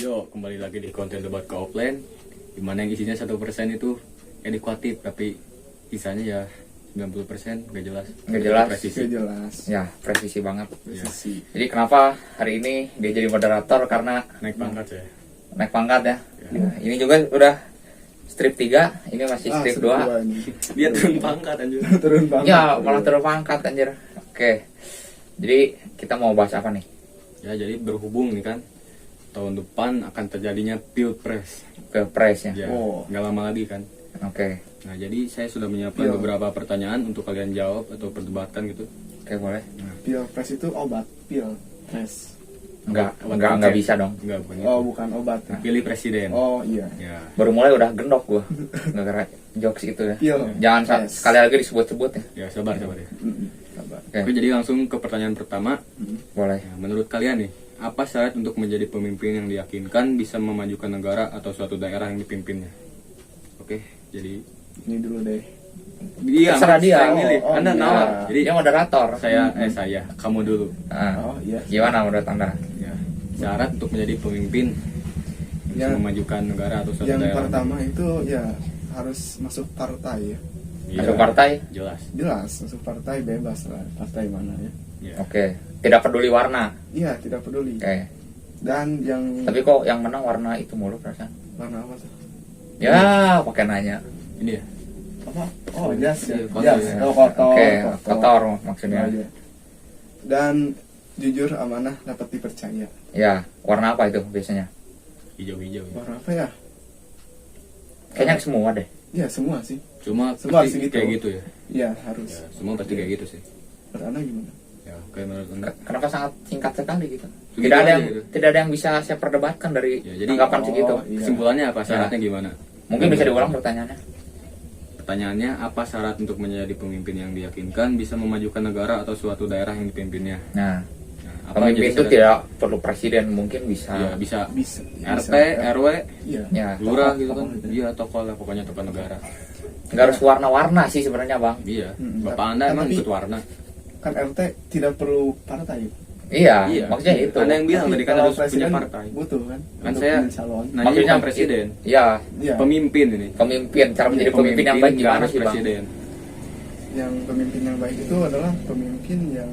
Yo, kembali lagi di konten debat ke offline, dimana yang isinya 1% itu edukatif, tapi sisanya ya 90% gak jelas. Nggak jelas. Presisi. Gak jelas. Ya, presisi banget. Presisi. Jadi kenapa hari ini dia jadi moderator? Karena Naik pangkat ya. naik pangkat ya. Ya. Nah, ini juga udah strip 3, ini masih strip 2. ini. Dia turun pangkat anjir. Turun banget. Ya, malah turun pangkat anjir. Oke. Jadi kita mau bahas apa nih? Ya, jadi berhubung nih kan, tahun depan akan terjadinya pilpres. Pilpres ya. Ya, Oh. nggak lama lagi kan. Oke. Nah, jadi saya sudah menyiapkan Pil. beberapa pertanyaan untuk kalian jawab atau perdebatkan gitu. Oke, boleh. Pilpres itu obat. Pilpres. Enggak bisa dong. Enggak, bukan Oh, itu. bukan obat. Pilih presiden. Oh, iya. Ya. Baru mulai udah gendok gua. Gara-gara jokes itu ya. Pil. Jangan Yes. sekali lagi disebut-sebut ya. Ya, sabar ya. Sabar. Oke, Oke, jadi langsung ke pertanyaan pertama. boleh. Ya, menurut kalian nih, apa syarat untuk menjadi pemimpin yang diyakinkan bisa memajukan negara atau suatu daerah yang dipimpinnya? Oke, jadi Ini dulu deh. dia Terserah dia. saya milih. Oh, Anda iya. nawar. Jadi Dia moderator. saya, kamu dulu. Nah, Oh, iya. gimana menurut Anda? Ya, syarat untuk menjadi pemimpin yang bisa Yang- memajukan negara atau suatu Yang daerah. pertama itu ya harus masuk partai ya. Iya, Masuk partai? jelas. Jelas, masuk partai bebas lah. Partai mana ya. Ya. Oke. Tidak peduli warna. Iya, tidak peduli. Oke. Dan yang Tapi kok yang menang warna itu mulu perasaan? warna apa tuh? Ya, pakai nanya. Ini ya. Apa? Oh, jas ya. Iya, kotor Jas. ya. Oh, kotor. Oke, kotor maksudnya. Oh, iya. Dan jujur, amanah, dapat dipercaya. Ya, warna apa itu biasanya? Hijau-hijau. Ya. Warna apa ya? Kayaknya semua deh. Ya, semua sih. Cuma Semua pasti segitu. kayak gitu ya. Iya, harus. Ya, semua pasti kayak gitu sih. Warna gimana? Ya, oke menurut Anda. Kenapa sangat singkat sekali gitu? Segitu Tidak ada aja yang gitu. tidak ada yang bisa saya perdebatkan dari Ya, jadi- tanggapan segitu. Iya. Kesimpulannya apa? Syaratnya gimana? Mungkin bisa diulang pertanyaannya. Pertanyaannya, apa syarat untuk menjadi pemimpin yang diyakinkan bisa memajukan negara atau suatu daerah yang dipimpinnya? Nah, Nah, pemimpin itu jadi tidak perlu presiden, mungkin bisa. Ya, bisa Bisa. RT, bisa. RW, Iya. Ya, lurah Tokoh, gitu kan. tokoh. Iya, tokoh lah pokoknya tokoh negara. nggak harus warna-warna sih sebenarnya, Bang. Iya. Hmm, Bapak Anda emang tapi- ikut warna. Kan RT tidak perlu partai. Iya, Iya. maksudnya itu. Anda yang bilang Tapi tadi kan kalau harus punya presiden partai. butuh kan? Kan untuk saya mencalon. nanya Maksudnya bukan presiden. Iya, Iya. Pemimpin ini. pemimpin. Cara menjadi pemimpin yang baik nggak gimana harus sih, Bang? presiden. Yang pemimpin yang baik itu adalah pemimpin yang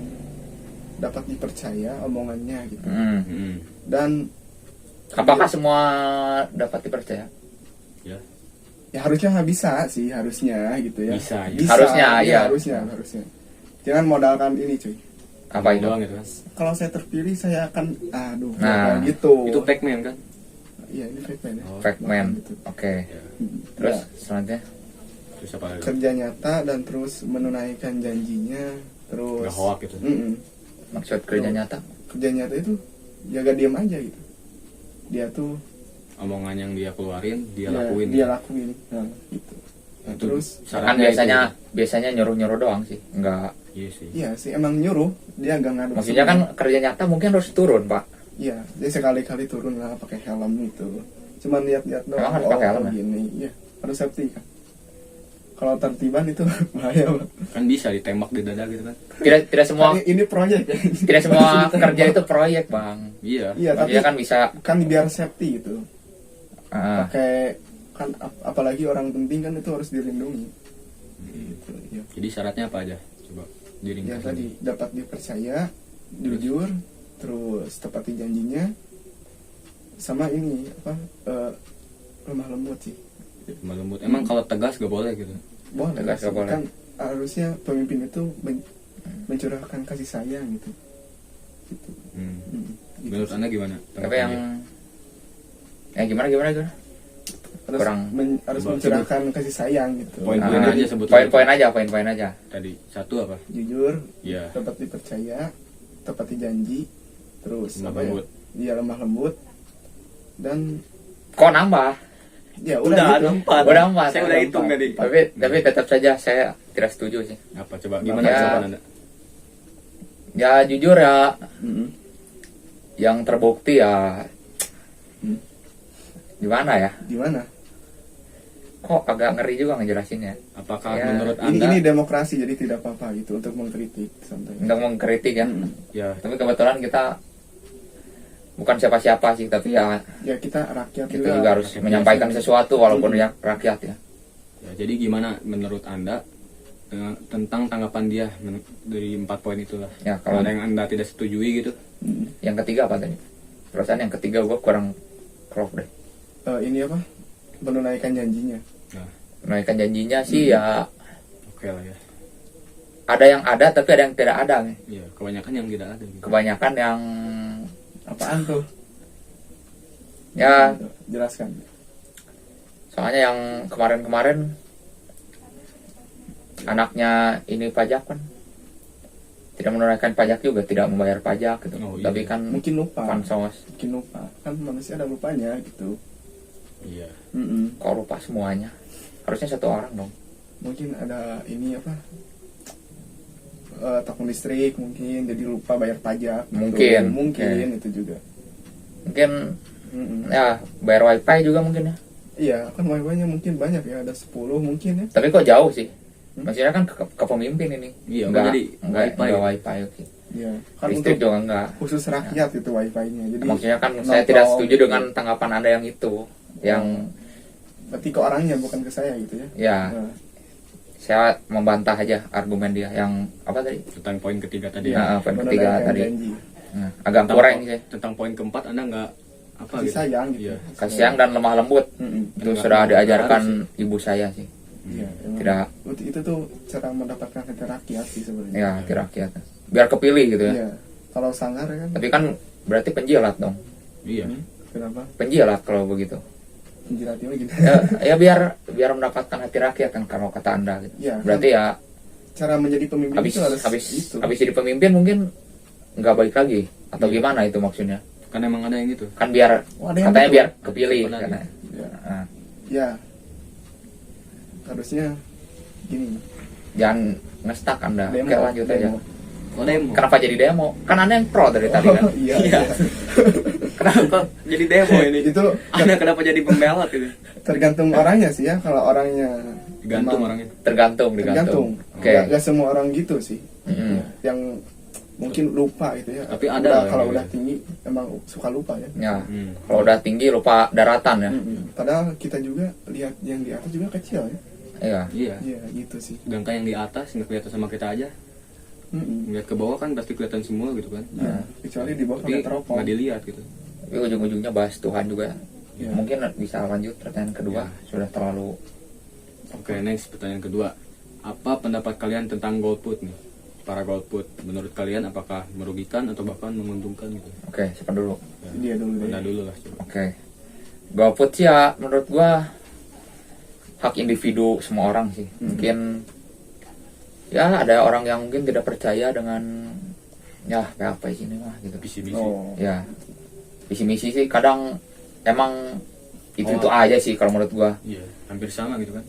dapat dipercaya omongannya gitu. Hmm. Dan Apakah semua dapat dipercaya? Ya. ya harusnya nggak bisa sih, harusnya gitu ya. Bisa, ya. Harusnya, iya. harusnya. Jangan modalkan ini cuy. Apa itu? Doang gitu kan. Kalau saya terpilih saya akan Nah, kayak gitu. Itu Pac-Man kan? Iya, ini fake man ya. Oh, Fact man. Gitu. Oke. Ya. Terus Ya, selanjutnya? Terus apa lagi? kerja nyata dan terus menunaikan janjinya, terus Nggak hoak gitu. Maksud kerja nyata? Kerja nyata itu jaga diam aja gitu. Dia tuh Omongan yang dia keluarin, dia ya, lakuin. dia lakuin. Nah, gitu. Nah, Itu terus Kan syaratnya biasanya nyuruh-nyuruh doang sih. Enggak. itu. Iya sih. iya sih emang nyuruh, dia nggak ngadu. Maksudnya kan kerja nyata mungkin harus turun, Pak. Iya, dia sekali-kali turun lah pakai helm gitu. Cuman lihat-lihat doang. Emang harus pakai helm ya? Gini, iya, harus safety kan. Kalau tertiban itu bahaya Pak. Kan bisa ditembak di dada gitu kan. Tidak semua Ini proyek ya. tidak semua kerja itu proyek, Bang. Iya. Iya, tapi Maksudnya kan bisa kan biar safety gitu. ah, Pakai kan apalagi orang penting kan itu harus dilindungi. Gitu, iya. Jadi syaratnya apa aja? Coba Ya diringkas. tadi dapat dipercaya, jujur, terus tepati janjinya, sama ini apa lemah lembut sih. Lemah lembut. Emang kalau tegas gak boleh gitu. Boleh, Tegas sih. gak boleh. Kan harusnya pemimpin itu mencurahkan kasih sayang gitu. Gitu. Hmm. Gitu. Menurut Anda gimana? tapi yang gimana gimana? harus, kurang- harus Coba, mencurahkan kasih sayang gitu. Poin-poin Ah, aja sebut poin-poin aja. Tadi satu apa? Jujur, Iya. dapat dipercaya, tepati janji, terus Lemah apa ya? lembut. Iya, lemah lembut, dan Kok nambah? ya udah gitu. Udah 4. Saya udah hitung tadi. Tapi tetap saja saya tidak setuju sih. Apa coba gimana Ya. jawaban Anda? Ya jujur ya, Mm-mm. yang terbukti ya Hmm. gimana ya? Gimana? Kok agak ngeri juga ngejelasinnya. Apakah Ya, menurut Ini Anda demokrasi jadi tidak apa-apa gitu untuk mengkritik santai. Untuk mengkritik ya. Mm. ya Tapi kebetulan kita bukan siapa-siapa sih, tapi ya Ya kita rakyat kita juga harus menyampaikan sesuatu walaupun ya rakyat ya. Ya, jadi gimana menurut Anda tentang tanggapan dia dari 4 poin itulah? Ya, kalau ada yang Anda tidak setujui gitu? yang ketiga apa tadi? Perasaan yang ketiga gue kurang klop deh. Ini apa? Menunaikan janjinya. Nah, Menunaikan janjinya sih ya oke lah ya. ada yang ada tapi ada yang tidak ada nih. Iya, kebanyakan yang tidak ada gitu. Kebanyakan yang Apaan tuh? ya Jelaskan. soalnya yang kemarin-kemarin anaknya ini pajak kan tidak menunaikan pajak juga, tidak membayar pajak gitu. Oh, iya. Tapi kan Mungkin lupa. pansos Mungkin lupa. Kan manusia ada lupanya gitu. Iya. kok lupa semuanya. Harusnya satu orang dong. Mungkin ada ini apa? Takun listrik mungkin jadi lupa bayar pajak. gitu. Mungkin. Mungkin itu juga. Mungkin Mm-mm. ya bayar wifi juga mungkin ya. Iya, kan wifi-nya mungkin banyak ya, ada 10 mungkin ya. Tapi kok jauh sih? Maksudnya kan ke pemimpin ini. Iya, Nggak, jadi wifi. nggak wifi oke. Iya, kan Listrik untuk juga enggak. khusus rakyat itu wifi-nya. Jadi Maksudnya kan saya nongkrong tidak setuju gitu. dengan tanggapan Anda yang itu. Yang Berarti ke orangnya bukan ke saya gitu ya. ya Nah, saya membantah aja argumen dia yang apa tadi? Tentang poin ketiga tadi. Iya. poin ketiga menunaikan tadi. janji. Nah, agak Tentang kurang sih. Tentang poin keempat Anda nggak apa Kasih gitu? sayang gitu. Iya. Kasih sayang dan lemah lembut. Mm-mm. Itu Enggak, sudah enggak diajarkan harus ibu saya sih. Iya, emang. Tidak. Itu tuh cara mendapatkan hati rakyat sih sebenarnya. Ya, tidak rakyat. Biar kepilih gitu ya. Iya. Kalau sangar kan. Tapi kan berarti penjilat dong. Iya. Kenapa? Penjilat kalau begitu. Penjilatnya gitu. Ya biar mendapatkan hati rakyat kan kalau kata Anda gitu. Iya, Berarti ya Cara menjadi pemimpin habis itu harus habis itu. habis jadi pemimpin mungkin nggak baik lagi atau Iya. gimana itu maksudnya? Kan emang ada yang gitu. Kan biar Oh, ada yang katanya gitu. biar kepilih Siapa lagi? karena Ya. nah, Ya. Harusnya gini. jangan ngestak Anda. Demo. Oke, lanjut aja. Demo. Oh, demo. Kenapa jadi demo? Kan Anda yang pro dari tadi kan. Oh, iya. Iya. Kenapa jadi demo ini? Itu Anda kenapa jadi pembelot itu? tergantung orangnya sih ya. Kalau orangnya Gantung emang- orangnya. Tergantung. Tergantung. Oke. Nggak semua orang gitu sih. Mm-mm. Yang mungkin lupa gitu ya. Tapi ada Udah, lah kalau yang udah gitu. tinggi emang suka lupa ya. Ya. Hmm. Kalau udah tinggi lupa daratan ya. Padahal kita juga lihat yang di atas juga kecil ya. Iya. Iya. Iya gitu sih. Sedangkan yang di atas nggak kelihatan sama kita aja. Ngeliat ke bawah kan pasti kelihatan semua gitu kan. Iya. Kecuali di bawah Tapi pakai teropong. nggak dilihat gitu. Tapi ujung-ujungnya bahas Tuhan juga. Iya. Mungkin bisa lanjut pertanyaan kedua. Ya. Sudah terlalu Oke, next pertanyaan kedua. Apa pendapat kalian tentang golput nih? Para golput, menurut kalian apakah merugikan atau bahkan menguntungkan gitu? Oke, siapa dulu? Dia dulu deh. Anda dulu lah coba. Oke. Golput sih ya menurut gua hak individu semua orang sih. Mungkin ya ada orang yang mungkin tidak percaya dengan ya kayak apa sih ini mah gitu. Visi-misi. Oh. Ya. Visi misi sih kadang emang itu Oh. aja sih kalau menurut gua. Iya, hampir sama gitu kan.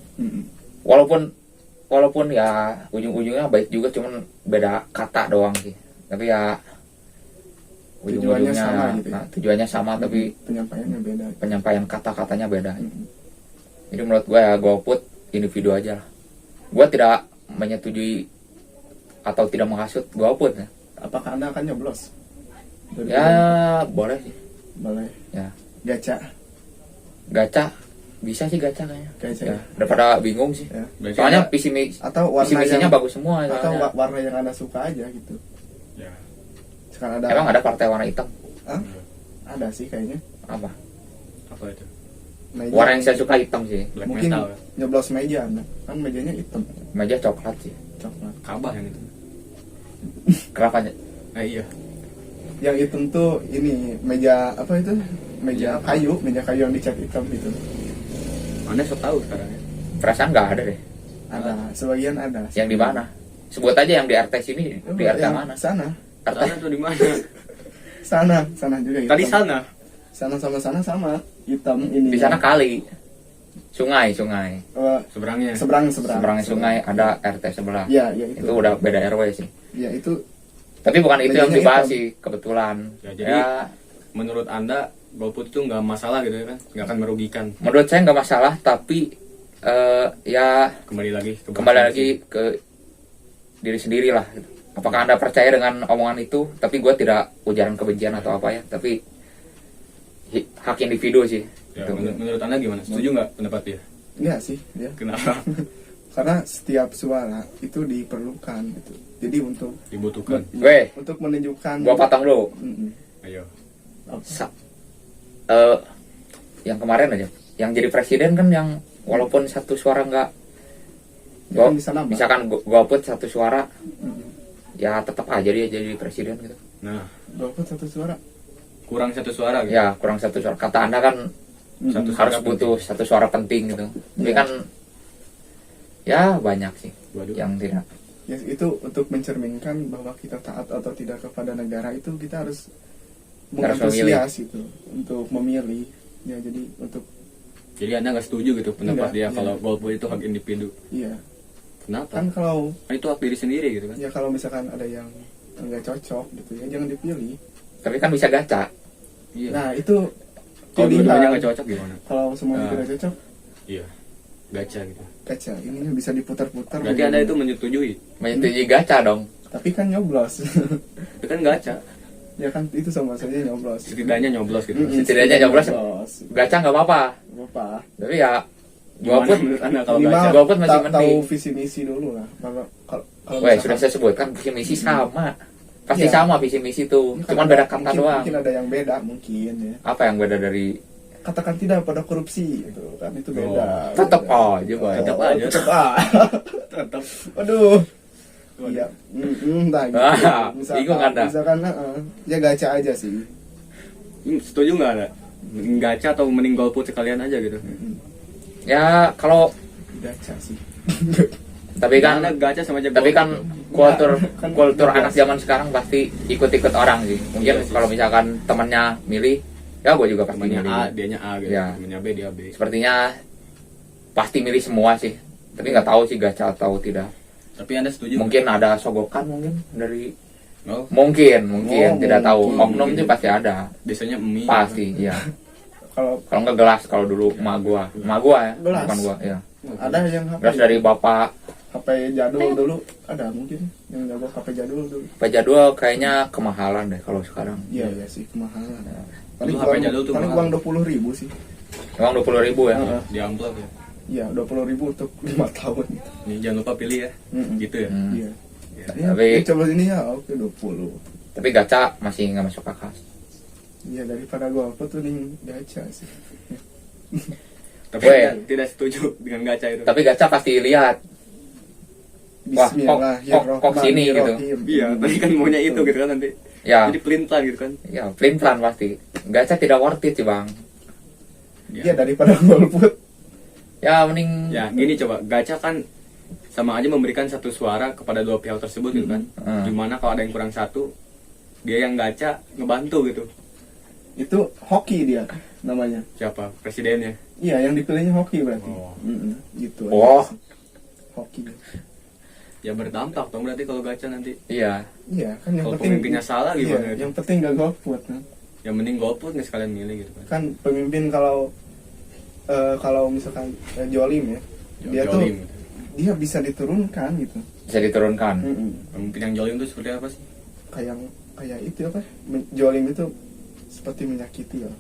Walaupun ya ujung-ujungnya baik juga cuman beda kata doang sih. Tapi ya Tujuannya ujung-ujungnya sama gitu ya? nah, tujuannya sama tapi Penyampaiannya beda. penyampaian kata-katanya beda. Jadi menurut gue ya golput individu aja lah. Gue tidak menyetujui atau tidak menghasut golput ya. Apakah Anda akan nyoblos? Ya boleh sih. Boleh. Ya Gacha. gacha bisa sih gacha kayaknya. Gacha Ya, ya. daripada bingung sih. Ya. Berarti Soalnya Anda- visi Atau warna misinya yang bagus semua. atau soalnya. warna yang Anda suka aja gitu. ya. Sekarang ada Emang ada partai warna hitam? Hah? Ada sih kayaknya. Apa? Apa itu? Meja. Warna yang saya suka hitam sih. Black Mungkin metal ya? nyoblos meja Anda. Kan mejanya hitam, Meja coklat sih. coklat. Kabah yang itu. Kenapa? Iya. Yang hitam tuh ini meja apa itu? Meja kayu yang dicat hitam gitu. Anda sok tahu sekarang ya. Perasaan nggak ada deh. Ada, sebagian ada. Yang di mana? Sebut aja yang di RT sini. Di RT Yang mana? Sana. RT Sana tuh di mana? Sana juga hitam. Tadi sana. Sana sama hitam ini. di sana kali. Sungai. Seberangnya. Seberangnya sungai ada RT sebelah. Ya itu. Itu udah beda RW sih. Ya itu Tapi bukan itu yang Mejanya dibahas hitam. sih kebetulan. Ya, jadi menurut Anda golput itu nggak masalah gitu ya kan? Nggak akan merugikan. menurut saya nggak masalah, tapi ya Kembali lagi ke kembali lagi ke diri sendiri lah. Apakah Anda percaya dengan omongan itu? Tapi gue tidak ujaran kebencian atau apa ya. Tapi hak individu sih. Ya, Gitu. menurut anda gimana? Setuju nggak pendapat dia? Enggak sih ya. Kenapa? Karena setiap suara itu diperlukan gitu. Jadi untuk Dibutuhkan. Weh, untuk menunjukkan gua potong dulu. Mm-mm. Ayo. Sa- yang kemarin aja, yang jadi presiden kan yang walaupun satu suara nggak, Ya, kan bisa nambah. misalkan gua put satu suara, Mm-mm. ya tetap aja dia jadi presiden gitu. Nah, Golput satu suara. kurang satu suara gitu. Ya kurang satu suara. Kata anda kan Satu Mm-mm. suara harus butuh satu suara penting gitu. Tapi Iya. kan ya banyak sih Waduh. yang tidak. Ya itu untuk mencerminkan bahwa kita taat atau tidak kepada negara itu kita harus mengantusias itu untuk memilih. Ya jadi untuk Jadi anda nggak setuju gitu pendapat Enggak, dia iya. kalau golput itu hak individu. iya Kenapa? kan kalau Kan itu hak diri sendiri gitu kan. ya kalau misalkan ada yang nggak cocok gitu ya jangan dipilih. Tapi kan bisa gacha. Iya. Nah itu Kalau pilihan. dua-duanya nggak cocok gimana? Kalau semuanya Nah. tidak cocok, Iya. Gacha gitu. kaca ininya bisa diputar-putar. Berarti anda itu menyetujui. Menyetujui gacha dong. Tapi kan nyoblos. Itu kan gacha. Ya kan itu sama saja nyoblos. Setidaknya nyoblos gitu. Mm-mm, Setidaknya nyoblos. Gacha nggak apa-apa. Apa? Tapi ya Gimana gua pun menurut anda kalau Minimal gacha? Golput masih tahu penting. visi misi dulu lah. Kalau Weh, sudah saya sebutkan visi misi sama. Pasti Iya. sama visi misi tuh. Ya kan Cuman ada- beda kata mungkin, doang. Mungkin ada yang beda mungkin ya. Apa yang beda dari Katakan tidak pada korupsi itu kan itu beda. tetap beda. aja, Boy. Tetap aja. Tetap ah. Tetap. Aduh. Waduh. Iya. Entah gitu. Ah, bingung Anda. Misalkan ya gacha aja sih. Setuju nggak ada? Mending gacha atau mending golput sekalian aja gitu? Ya kalau Gacha sih. tapi kan Anda gacha sama aja tapi kan golput. kultur anak zaman sekarang pasti ikut-ikut orang sih. Mungkin Iya sih. kalau misalkan temannya milih, ya gue juga pasti Temannya milih. A, dianya A gitu. Ya. Temannya B, dia B. Sepertinya pasti milih semua sih. Tapi nggak tahu sih gacha atau tidak. Tapi anda setuju? Mungkin ada sogokan mungkin dari Oh, mungkin Oh, tidak tahu. mungkin. Oknum sih pasti ada. biasanya mie. Pasti, iya. Kalau Kalau nggak gelas kalau dulu emak gua ya, Gelas. bukan gua, ya. ada yang Gelas dari bapak. HP jadul dulu ada mungkin yang jago HP jadul dulu. Pak jadwal kayaknya kemahalan deh kalau sekarang. Iya ya sih kemahalan. Dulu HP jadul tuh paling mahal. uang 20.000 sih. Emang 20.000 ya. Heeh. Di amplop ya. Iya 20.000 untuk 5 tahun. Nih jangan lupa pilih ya. Mm-mm. Gitu ya. Hmm. Iya. Ya. Ya, Tapi- coba ini ya oke 20. Tapi gacha masih nggak masuk akal. Iya daripada golput tuh nih gacha sih. Tapi Weh. anda tidak setuju dengan gacha itu. Tapi gacha pasti lihat. Wah, kok sini gitu. Iya, tadi kan maunya itu gitu kan nanti. Ya, Jadi pelin pelan gitu kan. ya plain plan pasti. Gacha tidak worth it sih bang. Iya daripada golput. Ya mending. Ya, gini coba, gacha kan sama aja memberikan satu suara kepada dua pihak tersebut gitu kan. Hmm. Gimana kalau ada yang kurang satu, dia yang gacha ngebantu gitu. Itu hoki dia namanya. Siapa? Presidennya. Iya yang dipilihnya hoki berarti. Oh. Mm-mm, gitu. Oh. aja sih. Hoki. Ya berdampak dong berarti kalau gacha nanti. Iya. Iya kan yang Kalau penting pemimpinnya salah iya, gimana? yang penting gak golput kan. Yang mending golput nggak sekalian milih gitu kan. Kan pemimpin kalau misalkan jolim ya, dia tuh Jolim gitu. dia bisa diturunkan gitu. Bisa diturunkan. Mm-mm. Pemimpin yang jolim itu seperti apa sih? Kayak itu apa? Jolim itu seperti menyakiti ya.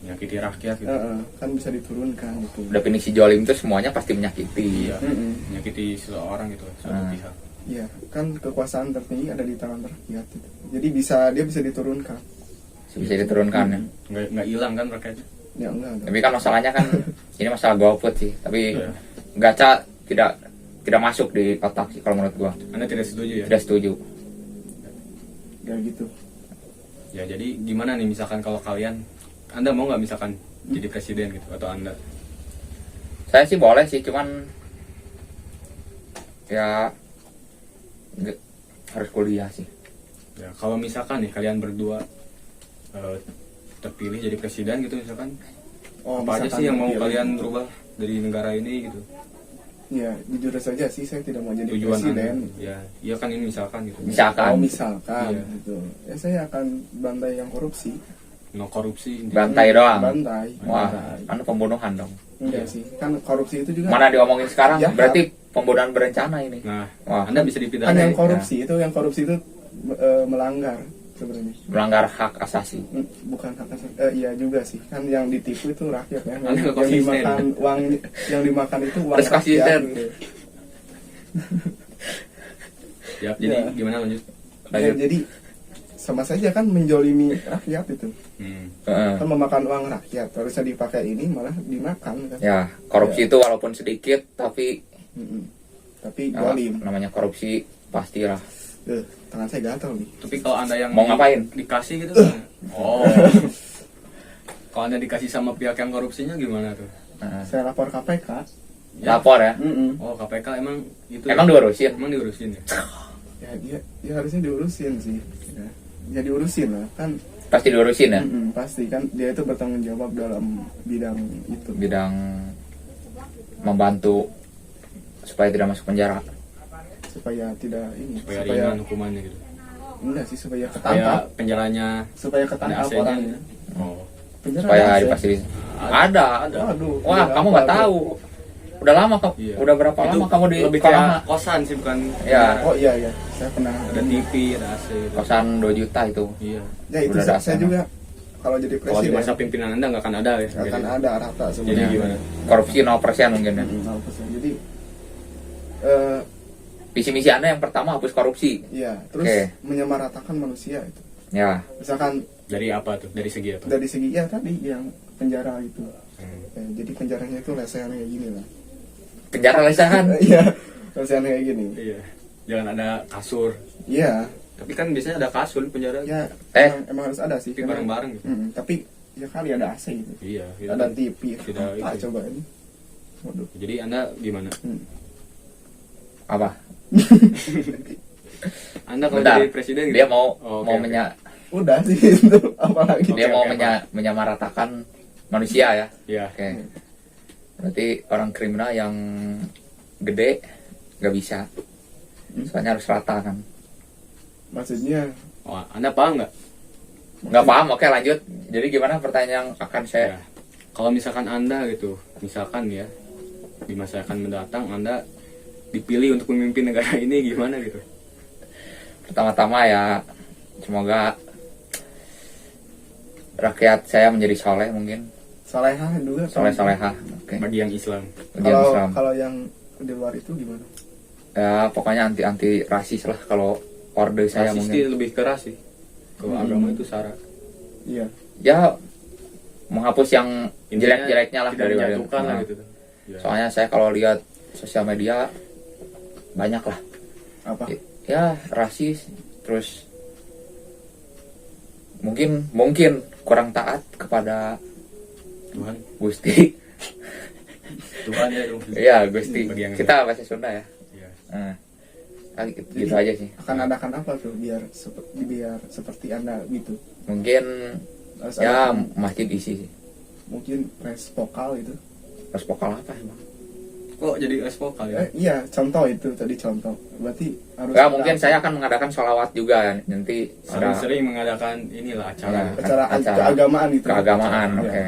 Menyakiti rakyat gitu. Kan bisa diturunkan gitu. Definisi jolim itu semuanya pasti menyakiti. Iya. Mm-mm. Menyakiti seseorang gitu, suatu Ah. pihak. Iya, kan kekuasaan tertinggi ada di tangan rakyat gitu. Jadi dia bisa diturunkan. Bisa diturunkan ya. Nggak hilang kan rakyatnya. Ya enggak. Tapi kan masalahnya kan ini masalah golput sih. Tapi Iya. gacha tidak masuk di otak sih kalau menurut gua. Anda tidak setuju ya? Tidak setuju. Kayak gitu. Ya jadi gimana nih misalkan kalau kalian, Anda mau nggak misalkan jadi presiden gitu atau Anda? Saya sih boleh sih, cuman ya harus kuliah sih. Ya kalau misalkan nih kalian berdua terpilih jadi presiden gitu misalkan, apa aja misalkan sih yang mau dia- kalian rubah dari negara ini gitu? Ya, jujur saja sih saya tidak mau jadi Tujuan presiden. Anda? Ya, iya kan ini misalkan gitu. Misalkan Misalkan Iya. gitu. Ya saya akan bantai yang korupsi. No korupsi. intinya. bantai doang. Bantai. Wah, Bantai. kan pembunuhan dong. Enggak sih. Kan korupsi itu juga Mana diomongin sekarang? Jahat. Berarti pembunuhan berencana ini. Nah, Wah. Anda bisa kan dipidana. yang korupsi itu melanggar. sebenarnya. melanggar hak asasi. Bukan hak asasi, iya juga sih, kan yang ditipu itu rakyat ya, Anda nggak yang konsisten. dimakan uang, yang dimakan itu uang Harus konsisten. gitu. Ya, jadi Ya. gimana lanjut? Ya, jadi sama saja kan menjolimi rakyat itu, Heeh. kan memakan uang rakyat, harusnya dipakai ini malah dimakan kan. Ya, korupsi itu walaupun sedikit tapi Mm-mm. Tapi jolim. namanya korupsi pastilah. Tangan saya gatal nih. Tapi kalau Anda yang Mau ngapain? dikasih gitu kan? Oh. Kalau Anda dikasih sama pihak yang korupsinya gimana tuh? Heeh. Saya lapor KPK. Lapor ya. Mm-mm. Oh, KPK emang itu. Emang diurusin? Emang diurusin ya? Ya harusnya diurusin sih. Ya diurusin lah kan. Pasti diurusin ya. Pasti kan dia itu bertanggung jawab dalam bidang itu. Bidang membantu supaya tidak masuk penjara. Supaya tidak ini. Supaya ringan hukumannya gitu. Enggak sih, supaya Supaya ketangkap. penjaranya Supaya ada ketangkap AC-nya. orangnya. Oh. Penjara Supaya ada AC. difasilitasi. Ada. Waduh. Wah, iya, kamu apa nggak tuh? tahu. Udah lama kok. Iya. Udah berapa Itu lama kamu di lebih kolam? kayak kosan sih, bukan Ya. penjara. Oh iya, saya pernah. Ada TV, ada AC gitu. Kosan 2 juta itu. Iya. Ya itu Udah ada saya AC-nya. juga kalau jadi Kalau di presiden masa pimpinan Anda nggak akan ada ya. akan Jadi- ada rata Jadi sebenarnya. gimana? Korupsi 0% mungkin ya. 0%. Jadi Visi misi Anda yang pertama hapus korupsi. iya, terus Oke. menyamaratakan manusia itu. Ya. Misalkan Dari apa tuh? Dari segi apa? dari segi ya tadi yang penjara itu. Hmm. Ya, jadi penjaranya itu lesehan kayak gini lah. Penjara lesahan. Iya, lesehan kayak gini. Iya. Jangan ada kasur. Iya, Tapi kan biasanya ada kasur di penjara. ya Eh. emang harus ada sih. Tapi karena- bareng-bareng gitu. Tapi ya kali ada AC gitu. Iya. gitu. Ada TV. Tidak Apa itu. coba ini? Waduh. Jadi Anda gimana? Apa? Anda kalau Bentar. jadi presiden gitu? Dia mau Oh, oke, mau oke. Udah sih itu apalagi. dia Oke, mau oke, menyamaratakan manusia ya. Iya. Oke. Berarti orang kriminal yang gede nggak bisa. Soalnya harus rata kan. Maksudnya Oh, Anda paham nggak? Nggak paham. Oke, lanjut. Jadi gimana pertanyaan yang akan saya Ya. Kalau misalkan Anda gitu, misalkan ya di masa akan mendatang Anda dipilih untuk memimpin negara ini gimana gitu? pertama-tama ya semoga rakyat saya menjadi soleh mungkin. salehah juga. Soleh-solehah. Oke. Bagi yang Islam. Ujian Kalau Islam. kalau yang di luar itu gimana? Ya pokoknya anti rasis lah kalau orde saya Rasis mungkin. itu lebih keras sih. Kalau agama itu sara. Iya. Ya menghapus yang Intinya jelek-jeleknya lah tidak dari menjatuhkan lah gitu. Ya. Soalnya saya kalau lihat sosial media banyak lah. Apa? Ya rasis, terus mungkin kurang taat kepada Tuhan. Gusti. Tuhan ya dong. Iya Gusti. Bagi yang Kita bahasa Sunda ya. Iya. Nah, gitu aja sih. Akan adakan apa tuh biar seperti Anda gitu? Mungkin Harus ya adakan masjid isi sih. mungkin res vokal itu. Terus vokal apa emang? Kok jadi es vokal ya? Iya, contoh itu tadi contoh. Berarti harus Ya ada mungkin saya akan mengadakan sholawat juga ya. Nanti ada Sering-sering mengadakan inilah acara. Ya. acara acara keagamaan itu. keagamaan. Iya. Oke.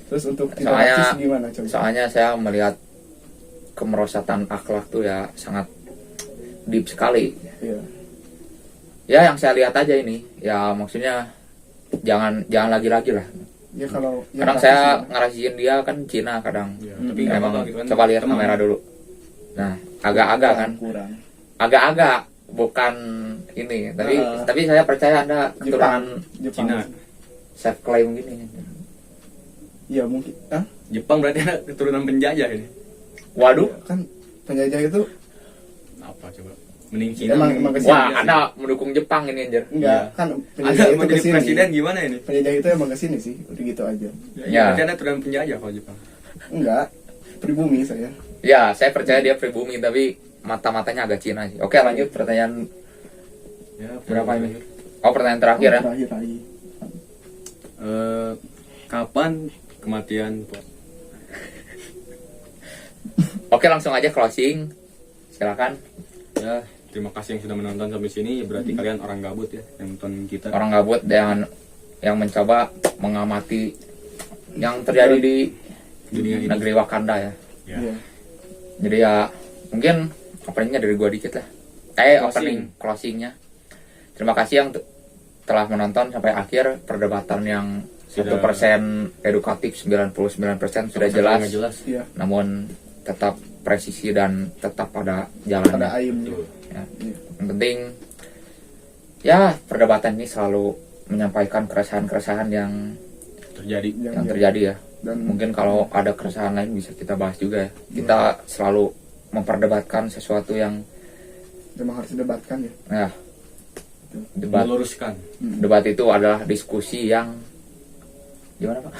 Terus untuk tidak Soalnya- rasis gimana coba? Soalnya saya melihat kemerosotan akhlak tuh ya sangat deep sekali. Iya. Ya yang saya lihat aja ini, ya maksudnya jangan lagi-lagi lah. Ya kalau yang Kadang rasis saya gimana? ngarasiin dia kan Cina kadang. Ya, Hmm. tapi nggak Emang apa-apa gitu kan. coba lihat Teman. kamera dulu. Nah, agak-agak kan, kurang. agak-agak bukan ini. Tapi saya percaya Anda keturunan Jepang. Cina. self claim gini. Iya mungkin. Hah? Jepang berarti ada keturunan penjajah ini. Waduh, Kan penjajah itu Apa coba? Mending Cina. Emang- mending emang penjajah wah sih. Anda mendukung Jepang ini anjir. enggak Iya. kan Anda penjajah itu mau jadi kesini. presiden gimana ini? Penjajah itu emang kesini sih, udah gitu aja. Ya. Berarti Anda keturunan penjajah kalau Jepang. Enggak, pribumi saya. Ya, saya percaya dia pribumi tapi mata-matanya agak Cina sih. Oke, lanjut pertanyaan Ya, berapa ini? Oh, pertanyaan terakhir ya. Terakhir lagi. Kapan kematian Pak? Oke, langsung aja closing. Silakan. Ya, terima kasih yang sudah menonton sampai sini. Berarti kalian orang gabut ya yang nonton kita. Orang gabut dan yang mencoba mengamati yang terjadi di Dunia ini. negeri Wakanda ya. Ya. Iya. Jadi ya mungkin openingnya dari gua dikit lah. Closing. Opening closingnya. Terima kasih yang setelah menonton sampai akhir perdebatan yang 1% edukatif, 99% sudah jelas, nggak jelas. Iya. namun tetap presisi dan tetap pada jalannya. Pada aim. Betul. Ya. Iya. Yang penting ya perdebatan ini selalu menyampaikan keresahan-keresahan yang Terjadi. yang terjadi ya. Dan Mungkin kalau ada keresahan lain bisa kita bahas juga ya. Kita selalu memperdebatkan sesuatu yang memang harus didebatkan ya. ya debat Meluruskan. debat itu adalah diskusi yang gimana Pak?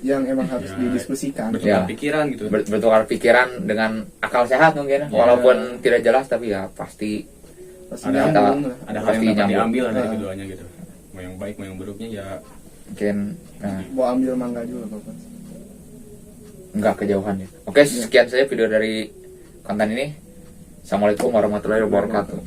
Yang emang harus Ya, didiskusikan. Bertukar Ya. pikiran gitu. Bertukar pikiran dengan akal sehat mungkin ya. Walaupun tidak jelas tapi ya pasti Pasti Ada- nyambung lah. Ada hal Pasti yang dapat nyambung. diambil dari Ah. keduanya gitu. Mau yang baik mau yang buruknya ya mungkin nah, Mau ambil mangga juga Bapak. nggak kejauhan ya. Oke, sekian saja video dari konten ini. Assalamualaikum warahmatullahi wabarakatuh.